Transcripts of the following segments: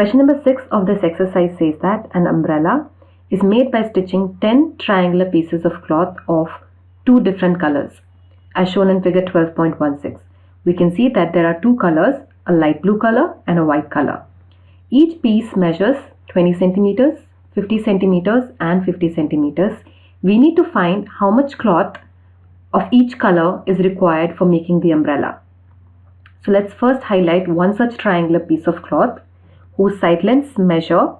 Question number 6 of this exercise says that an umbrella is made by stitching 10 triangular pieces of cloth of 2 different colors, as shown in figure 12.16. We can see that there are 2 colors, a light blue color and a white color. Each piece measures 20 centimeters, 50 centimeters and 50 centimeters. We need to find how much cloth of each color is required for making the umbrella. So let's first highlight one such triangular piece of cloth whose side lengths measure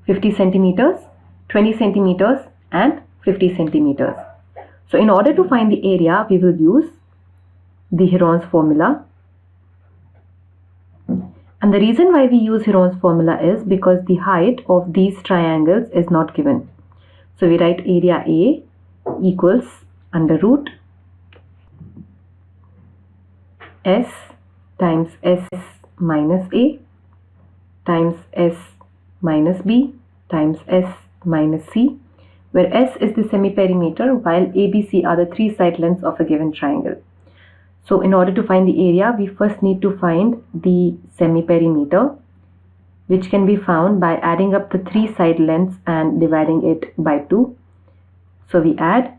50 centimeters, 20 centimeters and 50 centimeters. So in order to find the area, we will use the Heron's formula. And the reason why we use Heron's formula is because the height of these triangles is not given. So we write area A equals under root S times S minus A times S minus B times S minus C, where S is the semiperimeter while A, B, C are the 3 side lengths of a given triangle. So in order to find the area, we first need to find the semiperimeter, which can be found by adding up the 3 side lengths and dividing it by 2. So we add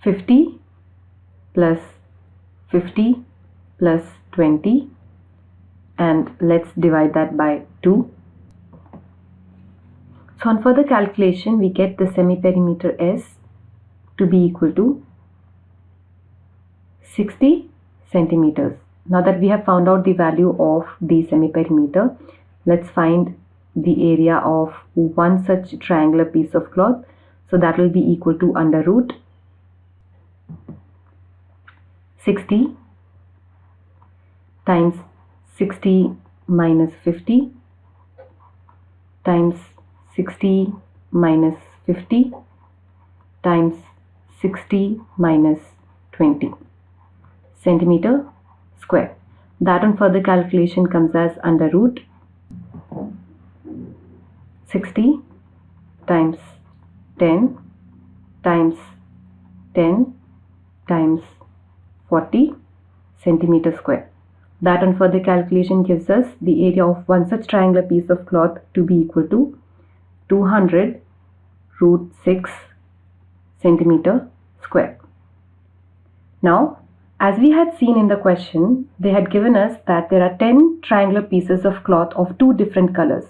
50 plus 50 plus 20 and let's divide that by 2. So on further calculation, we get the semiperimeter S to be equal to 60 centimeters. Now that we have found out the value of the semiperimeter, let's find the area of one such triangular piece of cloth. So that will be equal to under root 60 times 60 minus 50 times 60 minus 50 times 60 minus 20 centimeter square. That on further calculation comes as under root 60 times 10 times 10 times 40 centimeter square. That on further calculation gives us the area of one such triangular piece of cloth to be equal to 200 root 6 centimeter square. Now, as we had seen in the question, they had given us that there are 10 triangular pieces of cloth of 2 different colors.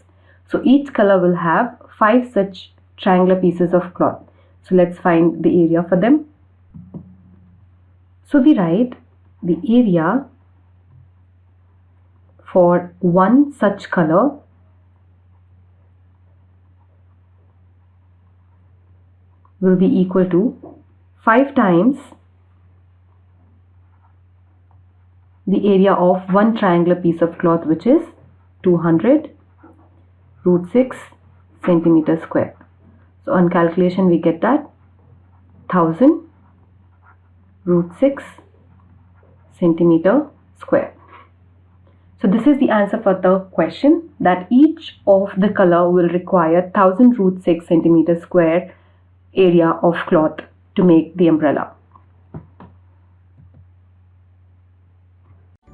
So each color will have 5 such triangular pieces of cloth. So let's find the area for them. So we write the area for one such color will be equal to 5 times the area of one triangular piece of cloth, which is 200 root 6 centimeter square. So on calculation we get that 1000 root 6 centimeter square. So this is the answer for the question, that each of the color will require 1000 root 6 centimeter square area of cloth to make the umbrella.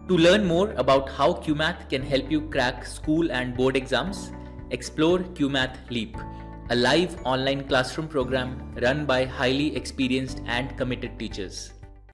To learn more about how QMath can help you crack school and board exams, explore QMath Leap, a live online classroom program run by highly experienced and committed teachers.